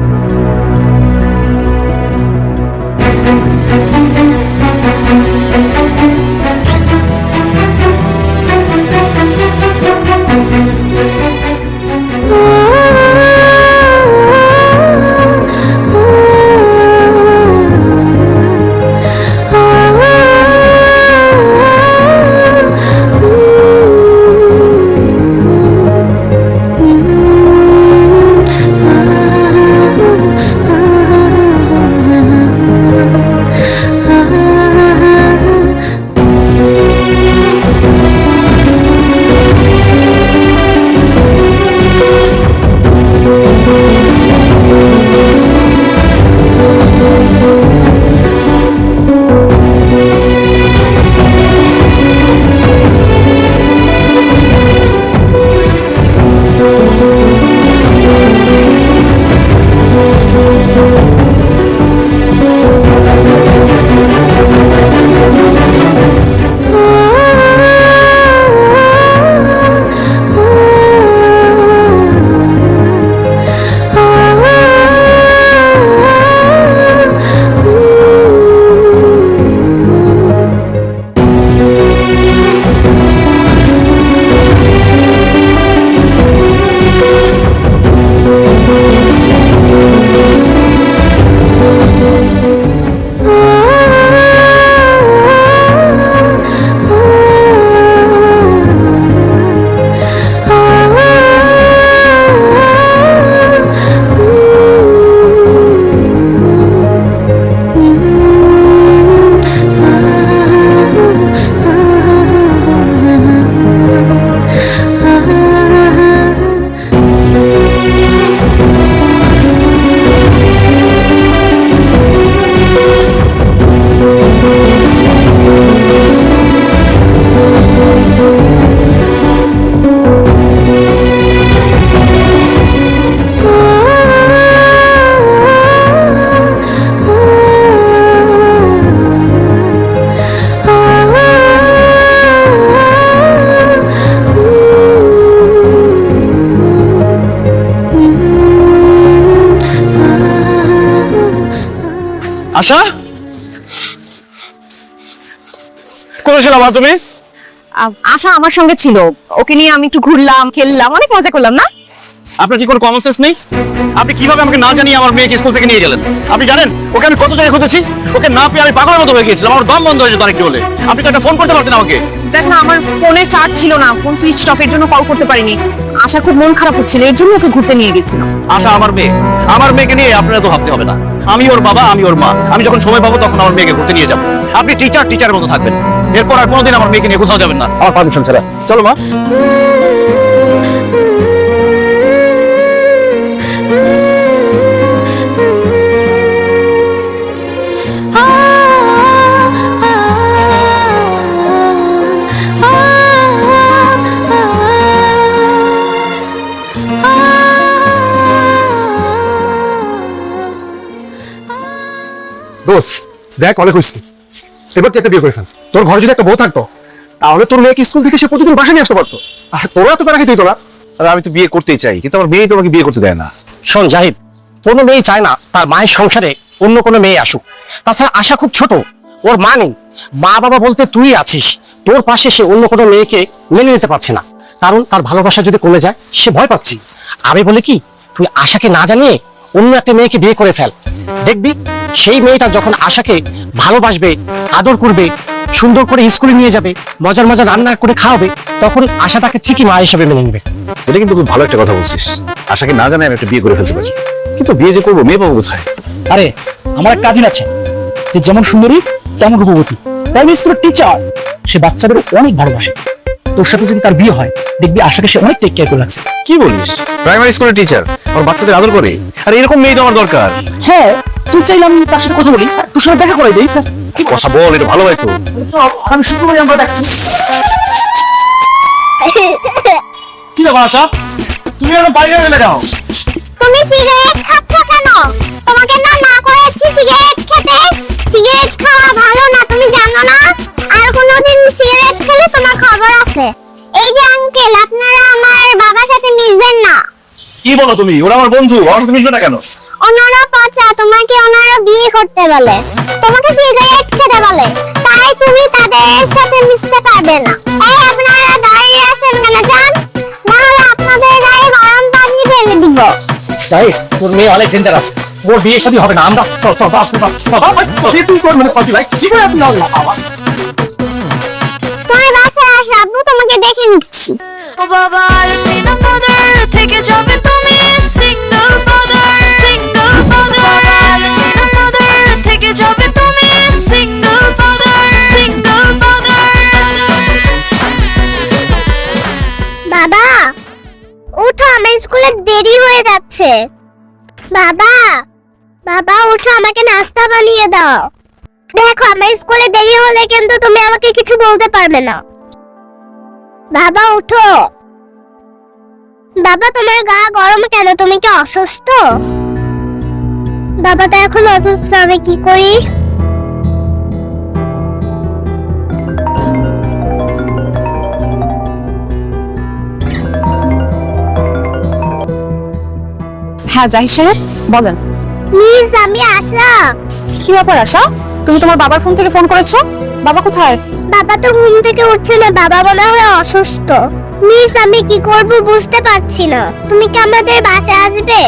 আশা, কোথায় ছিল আবার তুমি?
আশা আমার সঙ্গে ছিল, ওকে নিয়ে আমি একটু ঘুরলাম, খেললাম, অনেক মজা করলাম না?
আপনার কি কোনো কমন সেন্স নেই? আপনি কিভাবে আমাকে না জানিয়ে আমার মেয়েকে স্কুল থেকে নিয়ে গেলেন? আপনি জানেন ওকে আমি কত জায়গায় খুঁজেছি, ওকে না পেয়ে আমি পাগলের মতো হয়ে গিয়েছিলাম, আমার দম বন্ধ হয়ে যেত আরেকটু হলে। আপনি তো একটা ফোন করতে পারতেন আমাকে।
দেখ না, আমার ফোনে চার্জ ছিল না, ফোন সুইচ অফ, এর জন্য কল করতে পারিনি। আশা খুব মন খারাপ হচ্ছিল, এর জন্য ওকে ঘুরতে নিয়ে গেছিলাম।
আশা আমার মেয়ে, আমার মেয়েকে নিয়ে আপনারা তো ভাবতে হবে না। আমি ওর বাবা, আমি ওর মা, আমি যখন সময় পাবো তখন আমার মেয়েকে ঘুরতে নিয়ে যাবো। আপনি টিচারের মতো থাকবেন, এরপর আর কোনোদিন আমার মেয়েকে নিয়ে কোথাও যাবেন না আমার পারমিশন ছাড়া। চলো মা।
দোস্ত দেখ, অনেক হয়েছে, এবার তুই একটা বিয়ে করে ফেল। তোর ঘরে যদি একটা বউ থাকতো তাহলে তোর মেয়েকে স্কুল থেকে সে প্রতিদিন বাসা নিয়ে আসতে পারতো, আর তোরা তো প্যারা খেতেই তোরা।
আর আমি তো বিয়ে করতেই চাই, কিন্তু আমার মেয়ে তো আমাকে বিয়ে করতে দেয় না।
শোন জাহিদ, কোনো মেয়ে চায় না তার মায়ের সংসারে অন্য কোনো মেয়ে আসুক। তাছাড়া আশা খুব ছোট, ওর মা নেই, মা বাবা বলতে তুই আছিস। তোর পাশে সে অন্য কোনো মেয়েকে মেনে নিতে পারছে না, কারণ তার ভালোবাসা যদি কমে যায় সে ভয় পাচ্ছি। আমি বলি কি, তুই আশাকে না জানিয়ে অন্য একটা মেয়েকে বিয়ে করে ফেল। দেখবি সেই মেয়েটা যখন আশাকে ভালোবাসবে, আদর করবে, সুন্দর করে স্কুলে নিয়ে যাবে, মজার মজার রান্না করে খাওয়াবে, তখন আশা তাকে ঠিকই মা হিসাবে মেনে নেবে।
এটা কিন্তু খুব ভালো একটা কথা বলছিস। আশাকে না জানে আমি একটা বিয়ে করে ফেলতে পারি, কিন্তু বিয়ে যে করবো মেয়ে পাবো কোথায়?
আরে আমার এক কাজিন আছে, যে যেমন সুন্দরী তেমন রূপবতী, প্রাইমারি স্কুলের টিচার। সে বাচ্চাদের অনেক ভালোবাসে। তোর সাথে যদি তার বিয়ে হয় দেখবি আশাকে সে অনেক টেক কেয়ার করে রাখছে।
কি বলিস? প্রাইমারি স্কুলের টিচার আমার বাচ্চাদের আদর করে? আর এরকম মেয়ে তো আমার দরকার।
হ্যাঁ, তুই চাইলে আমি তার সাথে কথা বলি, তোর সাথে দেখা করাই দেই।
কি কথা বল, এটা ভালো হয় তো।
আমি শুরু করি, আমরা দেখছি কি ব্যাপার আশা, তুমি আমার বাইরে গেলে যাও।
তুমি সিগারেট খাচ্ছ কেন? তোমাকে না না করেছি সিগারেট খেতে। সিগারেট খাওয়া ভালো না, তুমি জানো না? আর কোনোদিন সিগারেট খেলে তোমার খবর আছে। এই যে আঙ্কেল, আপনারা আমার বাবার সাথে মিশবেন না।
কি বলো তুমি? ওরা আমার বন্ধু, আমার সাথে মিশবে না কেন?
ওনারা পচা, তোমাকে ওনারা বিয়ে করতে বলে, তোমাকে সিগারেট খেতে বলে, তাই তুমি তাদের সাথে মিশতে পারবে না। এই আপনারা দাঁড়িয়ে আছেন কেন? যান, না হলে আপনাদের গায়ে গরম পানি ঢেলে দিব।
তাই তোর মেয়ে অনেক ডেঞ্জারাস, ওর বিয়ে শাদী হবে না। আমরা চল চল
তুই কোন মানে কপি ভাই, জীবনে আপনি হবে না।
তুমি বাসায় আসো, আব্বু তোমাকে দেখে নিচ্ছি।
ও বাবা আর বিনা ফাদার থেকে যাবে তুমি সিঙ্গেল ফাদার, সিঙ্গেল ফাদার আর বিনা ফাদার থেকে যাবে তুমি সিঙ্গেল ফাদার, সিঙ্গেল ফাদার।
বাবা উঠো, আমার স্কুলে দেরি হয়ে যাচ্ছে। বাবা, বাবা উঠো, আমাকে নাস্তা বানিয়ে দাও। দেখো আমার স্কুলে দেরি হলে কিন্তু তুমি আমাকে কিছু বলতে পারবে না। বাবা উঠো। বাবা তোমার গা গরম কেন? তুমি কি অসুস্থ? বাবা তো এখন অসুস্থ, আমি কি করি?
হ্যাঁ জাহিদ সাহেব বলেন।
মিস আমি আশা।
কি ব্যাপার আশা, তুমি তোমার বাবার ফোন থেকে ফোন করেছো? বাবা কোথায়?
বাবা তো ঘুম থেকে উঠছে না, বাবা মনে হয় অসুস্থ। মিস আমি কি করব বুঝতে পারছি না। তুমি কি আমাদের বাসায় আসবে?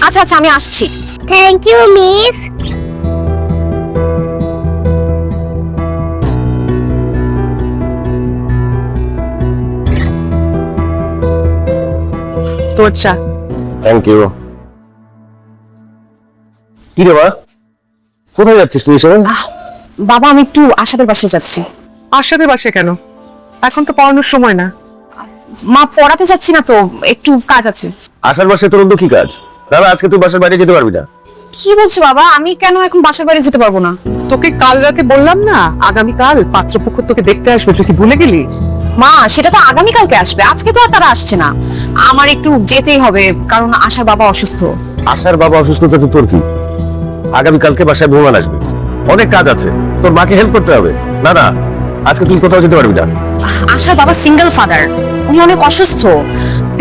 আচ্ছা আচ্ছা আমি আসছি।
Thank you miss.
তোর চা।
Thank you. কি রে মা, কোথায় যাচ্ছিস তুই এসব?
বাবা আমি একটু আশাদের বাসায় যাচ্ছি।
আশাদের বাসায় কেন? এখন তো পড়ানোর সময় না।
মা পড়াতে যাচ্ছি না তো, একটু কাজ আছে।
আসার বাসায় তোর কি কাজ? দাদা আজকে তুই বাসার বাইরে যেতে পারবি না।
কি বলছো বাবা, আমি কেন এখন বাসার বাইরে যেতে পারবো না?
তোকে কাল রাতে বললাম না আগামীকাল পাত্রপক্ষ তোকে দেখতে আসবে, তুই কি ভুলে গেলি?
মা সেটা তো আগামীকালকে আসবে, আজকে তো আর তারা আসছে না। আমার একটু যেতেই হবে, কারণ আশার বাবা অসুস্থ।
আশার বাবা অসুস্থ তো তোর কি? আগামীকালকে বাসায় মেহমান আসবে, অনেক কাজ আছে, তোর মাকে হেল্প করতে হবে। না না, আজকে তুই কোথাও যেতে পারবি না।
আশার বাবা সিঙ্গেল ফাদার, উনি অনেক অসুস্থ,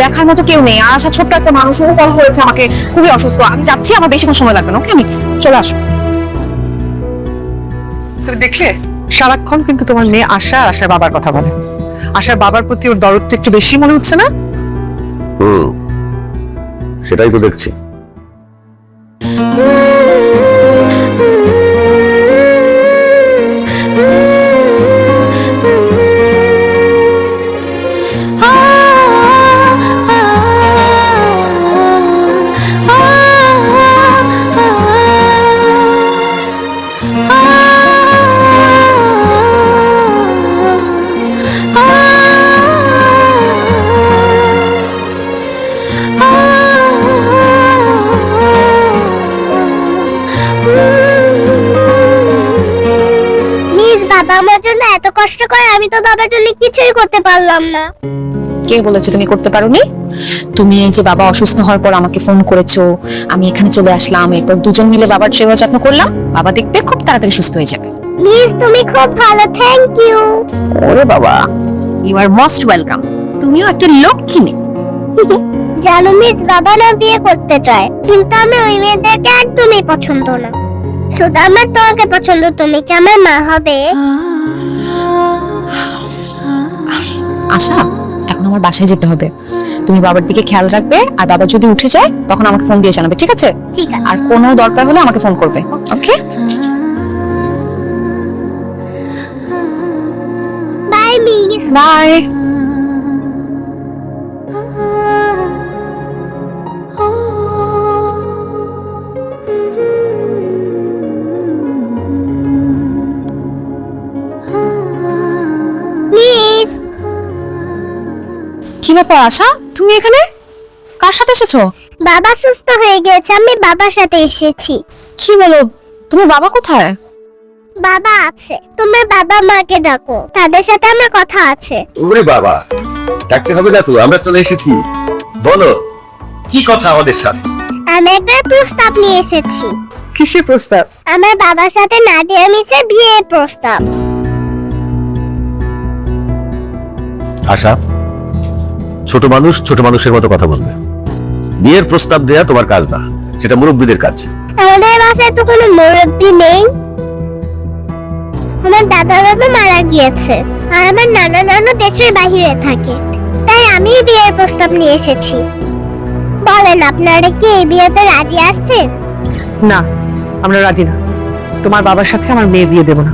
দেখার মতো কেউ নেই। আর আশা ছোট্ট একটা মানুষ, ও কল করেছে আমাকে, খুবই অসুস্থ। আমি যাচ্ছি, আমার বেশিক্ষণ সময় লাগবে না। ওকে আমি চলে আসবো।
তুমি দেখলে সারাক্ষণ কিন্তু তোমার মেয়ে আশা আর আশার বাবার কথা বলে। আশার বাবার প্রতি ওর দরদটা একটু বেশি মনে হচ্ছে না?
সেটাই তো দেখছি।
মিস বাবা আমার জন্য এত কষ্ট করে, আমি তো বাবার জন্য কিছুই করতে পারলাম না।
কে বলেছে তুমি করতে পারোনি? তুমি এই যে বাবা অসুস্থ হওয়ার পর আমাকে ফোন করেছো, আমি এখানে চলে আসলাম, এরপর দুজন মিলে বাবার সেবা যত্ন করলাম। বাবা দেখবে খুব তাড়াতাড়ি সুস্থ হয়ে যাবে।
মিস তুমি খুব ভালো, থ্যাংক ইউ।
ওরে বাবা, ইউ আর মোস্ট ওয়েলকাম। তুমিও একটা লক্ষ্মী মেয়ে।
জানো মিস, বাবা না বিয়ে করতে চায়, কিন্তু আমি ওই মেয়েদেরকে একদমই পছন্দ না। শুধু আমার তোমাকে পছন্দ। তুমি কি আমার মা হবে?
আশা এখন আমার বাসায় যেতে হবে, তুমি বাবার দিকে খেয়াল রাখবে, আর বাবা যদি উঠে যায় তখন আমাকে ফোন দিয়ে জানাবে, ঠিক আছে?
ঠিক আছে।
আর কোনো দরকার হলে আমাকে ফোন করবে, okay?
Bye miss.
Bye.
Miss
কি ব্যাপার আশা, তুমি এখানে কার সাথে এসেছো?
বাবা সুস্থ হয়ে গেছে, আমি বাবার সাথে এসেছি।
কি বলো, তোমার বাবা কোথায়?
বাবা আছে, তোমার বাবা মাকে ডাকো, তাদের সাথে আমার কথা আছে।
ওরে বাবা, ডাকতে হবে না তো, আমরা চলে এসেছি। বলো কি কথা আমাদের সাথে?
আমি একটা প্রস্তাব নিয়ে এসেছি।
কিসের প্রস্তাব?
আমার বাবার সাথে নাদিয়া মিসের বিয়ের প্রস্তাব।
আশা, ছোট মানুষ ছোট মানুষের মতো কথা বলবে। বিয়ের প্রস্তাব দেয়া তোমার কাজ না, সেটা মুরব্বীদের কাজ।
আমাদের বাসায় তো কোনো মুরব্বী নেই। আমার দাদা দাদু মারা গিয়েছে, আর আমার নানা নানু দেশের বাইরে থাকে, তাই আমি বিয়ের প্রস্তাব নিয়ে এসেছি। বলেন, আপনারা কি এই বিয়েতে রাজি আসছেন?
না, আমরা রাজি না। তোমার বাবার সাথে আমার মেয়ে বিয়ে দেব না।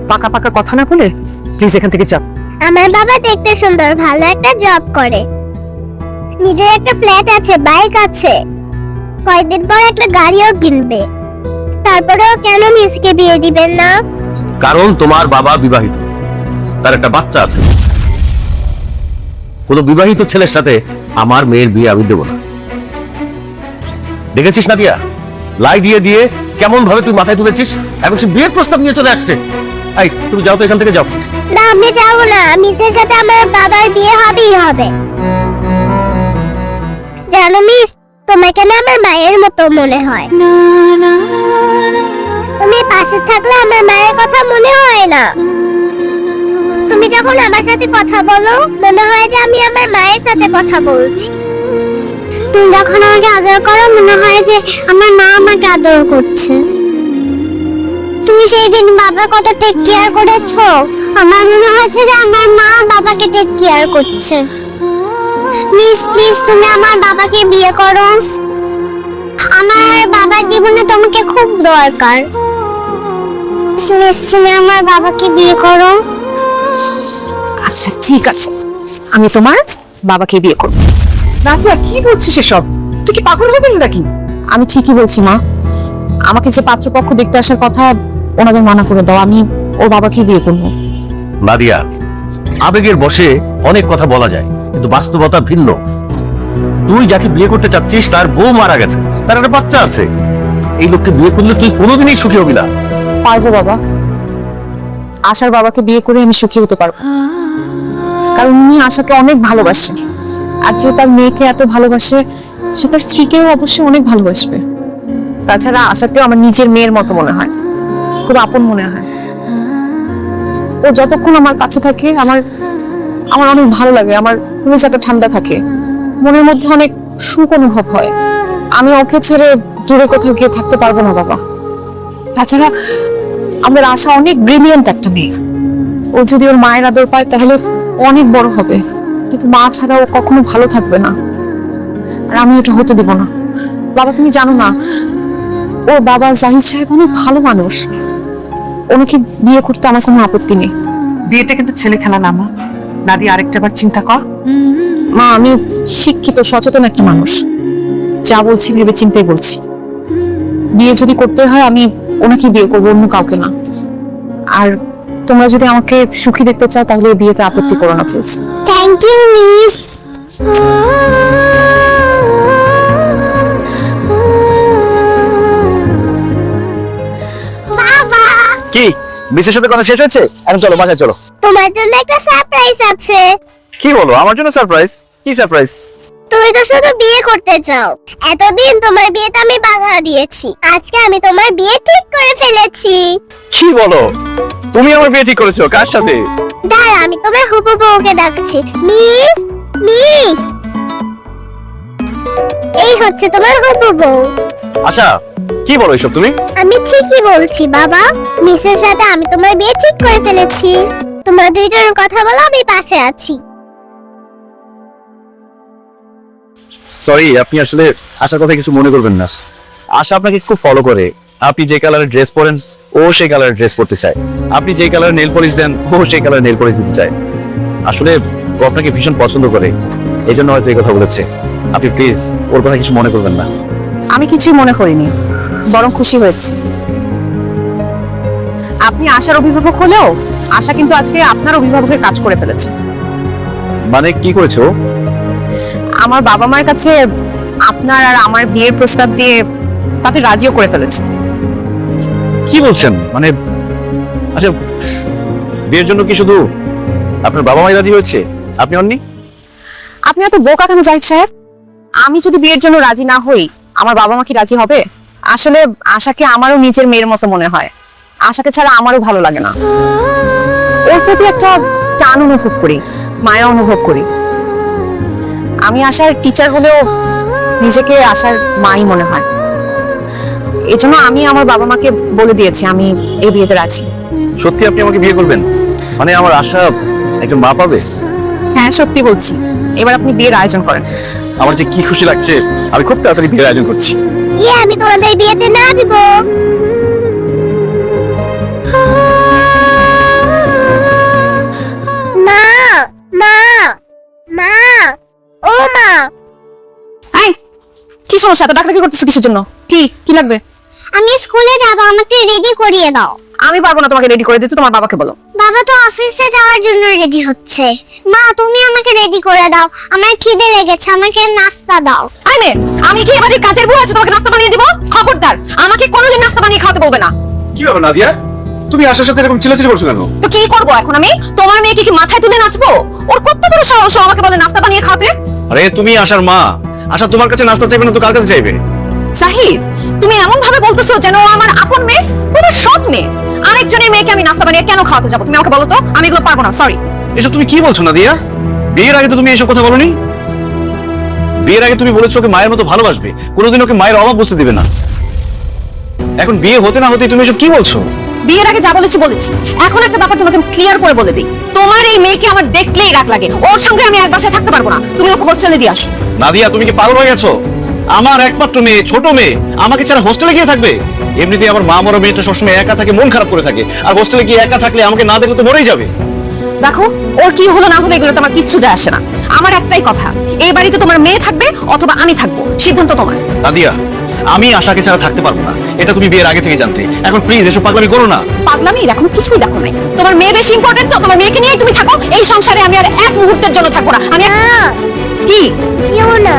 পাকা পাকা কথা না বলে প্লিজ এখান থেকে যাও।
আমার বাবা দেখতে সুন্দর, ভালো একটা জব করে, নিজের একটা ফ্ল্যাট আছে, বাইক আছে, কয়েকদিন পর একটা গাড়িও কিনবে। তারপরেও কেন মিসকে বিয়ে দিবেন না?
কারণ তোমার বাবা বিবাহিত, তার একটা বাচ্চা আছে। কোন বিবাহিত ছেলের সাথে আমার মেয়ের বিয়ে আমি দেব না। দেখেছিস না দিয়া, লাই দিয়ে দিয়ে কেমন ভাবে তুই মাথায় তুলেছিস, এখন সে বিয়ের প্রস্তাব নিয়ে চলে আসছে। এই তুমি যাও তো এখান থেকে, যাও।
না, আমি যাব না। মিসের সাথে আমার বাবার বিয়ে হবেই হবে। জানো মিস, তোমাকে না আমার মায়ের মতো মনে হয়। তুমি পাশে থাকলে আমার মায়ের কথা মনে হয় না। তুমি যখন আমার সাথে কথা বলো, মনে হয় যে আমি আমার মায়ের সাথে কথা বলছি। তুমি যখন আমাকে আদর করো, মনে হয় যে আমার মা আমাকে আদর করছে। তুমি সেই দিন বাবার কত টেক কেয়ার করেছো, আমার মনে হচ্ছে যে আমার মা বাবাকে টেক কেয়ার করছে। প্লিজ প্লিজ তুমি আমার বাবাকে বিয়ে করো। আমার বাবার জীবনে তোমাকে খুব দরকার। প্লিজ তুমি আমার বাবাকে বিয়ে করো।
আচ্ছা ঠিক আছে, আমি তোমার বাবাকে বিয়ে করব।
নাদিয়া, কি বলছিস এসব? তুই কি পাগল হয়ে গেলি নাকি?
আমি ঠিকই বলছি মা, আমাকে যে পাত্রপক্ষ দেখতে আসার কথা ওনাদের মানা করে দাও, আমি ওর বাবাকে বিয়ে করবো।
নাদিয়া, আবেগের বশে অনেক কথা বলা যায়, কিন্তু বাস্তবতা ভিন্ন। তুই যাকে বিয়ে করতে চাচ্ছিস তার বউ মারা গেছে, তার একটা বাচ্চা আছে। এই লোককে বিয়ে করলে তুই কোনোদিনই সুখী হবি না।
পারবো বাবা, আশার বাবাকে বিয়ে করে আমি সুখী হতে পারবো, কারণ উনি আশাকে অনেক ভালোবাসে। আর যে তার মেয়েকে এত ভালোবাসে, সে তার স্ত্রীকেও অবশ্যই অনেক ভালোবাসবে। তাছাড়া আশাকেও আমার নিজের মেয়ের মতো মনে হয়, খুব আপন মনে হয়। ও যতক্ষণ আমার কাছে থাকে আমার আমার অনেক ভালো লাগে, আমার মেজাজটা ঠান্ডা থাকে, মনের মধ্যে অনেক সুখ অনুভব হয়। আমি ওকে ছেড়ে দূরে কোথাও গিয়ে থাকতে পারবো না বাবা। তাছাড়া আমার আশা অনেক ব্রিলিয়েন্ট একটা মেয়ে, ও যদি ওর মায়ের আদর পায় তাহলে অনেক বড় হবে, কিন্তু মা ছাড়া ও কখনো ভালো থাকবে না, আর আমি এটা হতে দেব না। বাবা তুমি জানো না, ওর বাবা জাহিদ সাহেব অনেক ভালো মানুষ, ওনাকে বিয়ে করতে আমার কোনো আপত্তি নেই।
বিয়েটা কিন্তু ছেলে খেলা না মা। নাদিয়া, আরেকটা বার চিন্তা কর।
মা আমি শিক্ষিত সচেতন একটা মানুষ, যা বলছি ভেবে চিন্তাই বলছি। বিয়ে যদি করতে হয় আমি ওনাকে বিয়ে করবো, অন্য কাউকে না। আর তোমরা যদি আমাকে সুখী দেখতে চাও তাহলে এই বিয়েতে আপত্তি করো না প্লিজ।
Thank you miss. বাবা,
কি মিসের সাথে কথা শেষ হয়েছে? এখন চলো বাসায় চলো।
তোমার জন্য একটা সারপ্রাইজ আছে।
কি বলো, আমার জন্য সারপ্রাইজ? কি সারপ্রাইজ?
তুমি তো শুধু বিয়ে করতে চাও, এতদিন তোমার বিয়েতে আমি বাধা দিয়েছি, আজকে আমি তোমার বিয়ে ঠিক করে ফেলেছি।
কি বলো, তুমি আমার বিয়ে ঠিক করেছো? কার সাথে?
দাঁড়া, আমি তোমার হুবু বউকে ডাকছি। মিস, মিস, এই হচ্ছে তোমার হুবু বউ।
আচ্ছা, কি বলো এসব তুমি?
আমি ঠিকই বলছি বাবা, মিসের সাথে আমি তোমার বিয়ে ঠিক করে ফেলেছি। তোমরা দুইজনের কথা বলো, আমি পাশে আছি।
সরি, আপনি আসলে আশার কথা কিছু মনে করবেন না। আশা আপনাকে খুব ফলো করে। আপনি যে কালারের ড্রেস পরেন ও সেই কালারের ড্রেস পরতে চায়, আপনি যে কালারের নেল পলিশ দেন ও সেই কালারের নেল পলিশ দিতে চায়। আসলে ও আপনাকে ভীষণ পছন্দ করে, এই জন্য হয়তো এই কথা বলেছে। আপনি প্লিজ ওর কথা কিছু মনে করবেন না।
আমি কিছুই মনে করিনি, বরং খুশি হয়েছি। আপনি আশার অভিভাবক হলেও আশা কিন্তু আজকে আপনার অভিভাবকের কাজ করে ফেলেছে।
মানে কি করেছো?
আমার বাবা মার কাছে আপনার আর আমার বিয়ের প্রস্তাব দিয়ে তাতে রাজিও করে ফেলেছে।
কি বলছেন? মানে আচ্ছা, বিয়ের জন্য কি শুধু আপনার বাবা মাই রাজি হয়েছে, আপনি হননি?
আপনি এত বোকা কেন জাহিদ সাহেব? আমি যদি বিয়ের জন্য রাজি না হই, আমার বাবা মা কি রাজি হবে? আসলে আশাকে আমারও নিজের মেয়ের মতো মনে হয়। আশাকে ছাড়া আমারও ভালো লাগে না। ওর প্রতি একটা টান অনুভব করি, মায়া অনুভব করি। আমি আশার টিচার হলেও নিজেকে আশার মাই মনে হয়। এজন্য আমি আমার বাবা মাকে বলে দিয়েছি আমি এই বিয়েতে রাজি।
সত্যি আপনি আমাকে বিয়ে করবেন? মানে আমার আশা একজন মা পাবে?
হ্যাঁ, সত্যি বলছি। এবার আপনি বিয়ের আয়োজন করেন।
আমার যে কি খুশি লাগছে, আমি খুব তাড়াতাড়ি বিয়ের আয়োজন করছি।
আমি তোমাদের বিয়েতে নাচবো। মা মা মা ও মা,
এই কি সমস্যা? এত ডাকাডাকি করতেছো কিসের জন্য? কি কি লাগবে?
আমি স্কুলে যাব, আমাকে রেডি করিয়ে দাও।
আমি পারবো না তোমাকে রেডি করে দিতে, তোমার বাবাকে বলো।
বাবা তো অফিসে যাওয়ার জন্য রেডি হচ্ছে। মা তুমি আমাকে রেডি করে দাও, আমার খিদে লেগেছে, আমাকে নাস্তা দাও।
আই মে, আমি কি এবারে কাজের বউ আছে তোমাকে নাস্তা বানিয়ে দিব? খবরদার, আমাকে কোনোদিন নাস্তা বানিয়ে খাওয়াতে বলবে না।
কি ব্যাপার নাদিয়া, তুমি আশার সাথে এরকম চিল্লাচিল্লি করছো কেন?
তো কি করব এখন আমি? তোমার মেয়েকে কি মাথায় তুলে নাচবো? ওর কত বড় সাহস আমাকে বলে নাস্তা বানিয়ে খাওয়াতে?
আরে তুমি আশার মা, আশা তোমার কাছে নাস্তা চাইবে না তো কার কাছে চাইবে?
জাহিদ, তুমি এমন ভাবে বলতেছো যেন ও আমার আপন মেয়ে, পুরো সৎ মেয়ে। আরেকজনের মেয়েকে আমি নাস্তা বানিয়ে কেন খাওয়াতে যাবো? তুমি আমাকে বলো তো। আমি এগুলো পারবো না, সরি।
এসব তুমি কি বলছো নাদিয়া? বিয়ের আগে তো তুমি এসব কথা বলনি। বিয়ের আগে তুমি বলেছো ওকে মায়ের মতো ভালোবাসবে, কোনোদিন ওকে মায়ের অভাব বুঝতে দিবে না। এখন বিয়ে হতে না হতে তুমি এসব কি বলছো?
বিয়ের আগে যা বলেছি বলেছি। এখন একটা ব্যাপার তোমাকে ক্লিয়ার করে বলে দিই, তোমার এই মেয়েকে আমার দেখলেই রাগ লাগে। ওর সঙ্গে আমি এক বাসায় থাকতে পারবো না। তুমি ওকে হোস্টেলে দিয়ে আসো।
নাদিয়া তুমি কি পাগল হয়ে গেছো? আমার একমাত্র মেয়ে, ছোট মেয়ে, আমাকে ছাড়া হোস্টেলে গিয়ে থাকবে? এমনিতেই আমার মা বড় মেয়েটা সবসময় একা থাকে, মন খারাপ করে থাকে, আর হোস্টেলে গিয়ে একা থাকলে আমাকে না দেখলে তো মরেই যাবে।
দেখো, ওর কি হলো না হলো এগুলো তো আমার কিচ্ছু যায় আসে না। আমার একটাই কথা, এই বাড়িতে তোমার মেয়ে থাকবে অথবা আমি থাকবো, সিদ্ধান্ত তোমার।
নাদিয়া, আমি আশাকে ছাড়া থাকতে পারবো না, এটা তুমি বিয়ের আগে থেকে জানতে। এখন প্লিজ এসব পাগলামি করো না।
পাগলামি এখন কিছুই দেখো নাই। তোমার মেয়ে বেশি ইম্পর্টেন্ট তো, তোমার মেয়েকে নিয়েই তুমি থাকো। এই সংসারে আমি আর এক মুহূর্তের জন্য থাকবো না। আমি কি
যেও না।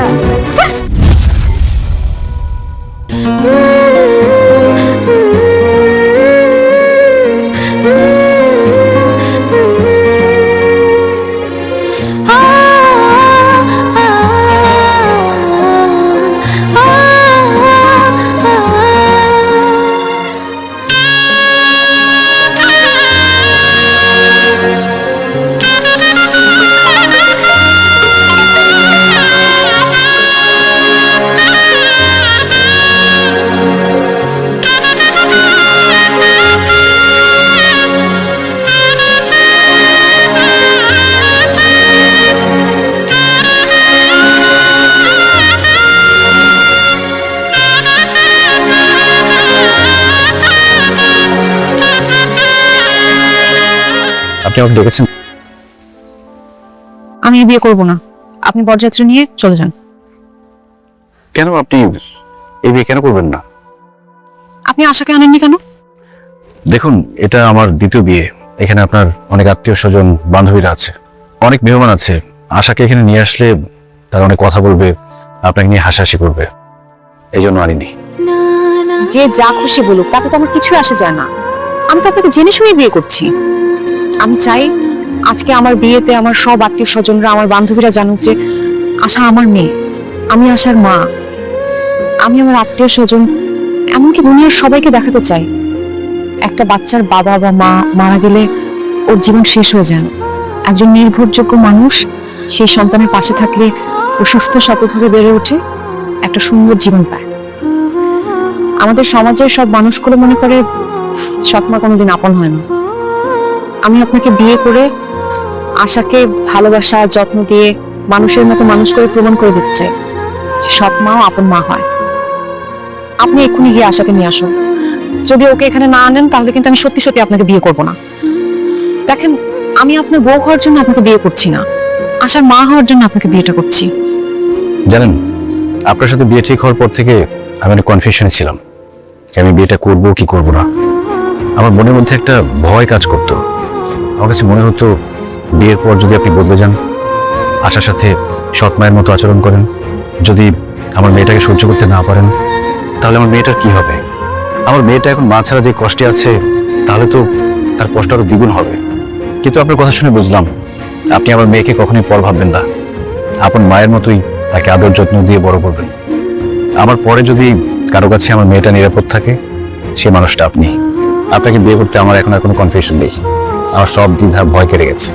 আপনি আমাকে ডেকেছেন?
আমি বিয়ে করব না। আপনি বরযাত্রী নিয়ে চলে যান।
কেন আপনি এই বিয়ে কেন করবেন না?
আপনি আশাকে আনেননি কেন?
দেখুন, এটা আমার দ্বিতীয় বিয়ে। এখানে আপনার অনেক আত্মীয় স্বজন বান্ধবীরা আছে, অনেক মেহমান আছে। আশাকে এখানে নিয়ে আসলে তারা অনেক কথা বলবে, আপনাকে নিয়ে হাসাহাসি করবে, এই জন্য আনিনি।
যে যা খুশি বলুক, তাতে তো আমার কিছু আসে যায় না। আমি তো আপনাকে জেনে শুনে বিয়ে করছি। আমি চাই আজকে আমার বিয়েতে আমার সব আত্মীয় স্বজনরা, আমার বান্ধবীরা জানুক যে আশা আমার মেয়ে, আমি আশার মা। আমি আমার আত্মীয় স্বজন, এমনকি দুনিয়ার সবাইকে দেখাতে চাই একটা বাচ্চার বাবা বা মা মারা গেলে ওর জীবন শেষ হয়ে যায়। একজন নির্ভরযোগ্য মানুষ সেই সন্তানের পাশে থাকলে ও সুস্থ সফলভাবে বেড়ে ওঠে, একটা সুন্দর জীবন পায়। আমাদের সমাজের সব মানুষগুলো মনে করে সৎ মা কোনোদিন আপন হয় না। আমি আপনাকে বিয়ে করে আশাকে ভালোবাসা যত্ন দিয়ে মানুষের মতো মানুষ করে প্রমাণ করে দিচ্ছে যে সৎ মাও আপন মা হয়। আপনি এক্ষুনি গিয়ে আশাকে নিয়ে আসুন। যদি ওকে এখানে না আনেন তাহলে কিন্তু আমি সত্যি সত্যি আপনাকে বিয়ে করব না। দেখেন, আমি আপনার বউ হওয়ার জন্য আপনাকে বিয়ে করছি না, আশার মা হওয়ার জন্য আপনাকে বিয়েটা করছি।
জানেন, আপনার সাথে বিয়ে ঠিক হওয়ার পর থেকে আমি অনেক কনফিউশনে ছিলাম যে আমি বিয়েটা করবো কি করবো না। আমার মনের মধ্যে একটা ভয় কাজ করতো। আমার কাছে মনে হতো বিয়ের পর যদি আপনি বদলে যান, আশার সাথে সৎ মায়ের মতো আচরণ করেন, যদি আমার মেয়েটাকে সহ্য করতে না পারেন, তাহলে আমার মেয়েটার কি হবে? আমার মেয়েটা এখন মা ছাড়া যে কষ্টে আছে, তাহলে তো তার কষ্ট আরো দ্বিগুণ হবে। কিন্তু আপনার কথা শুনে বুঝলাম আপনি আমার মেয়েকে কখনোই পর ভাববেন না, আপন মায়ের মতোই তাকে আদর যত্ন দিয়ে বড় করবেন। আমার পরে যদি কারো কাছে আমার মেয়েটা নিরাপদ থাকে, সে মানুষটা আপনি। আপনাকে বিয়ে করতে আমার এখন আর কোনো কনফিউশন নেই, আমার সব দ্বিধা ভয় কেড়ে গেছে।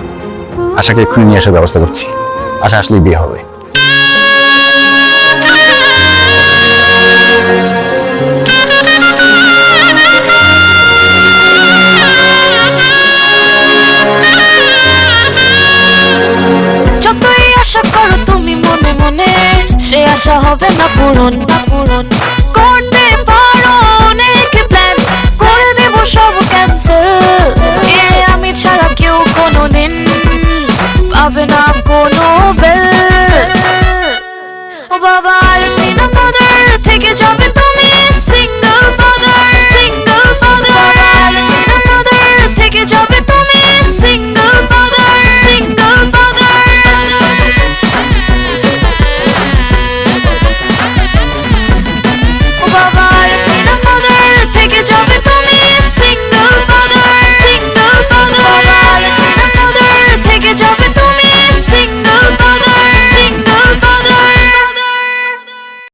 আশাকে এক্ষুনি নিয়ে আসার ব্যবস্থা করছি, আশা আসলেই বিয়ে হবে।
যতই আশা করো তুমি মনে মনে, সে আশা হবে না পূরণ। করতে পারো অনেক প্ল্যান, করে দেব সব ক্যান্সেল। আমি ছাড়া কেউ কোনোদিন পাবে না কোনো বেল। ও বাবা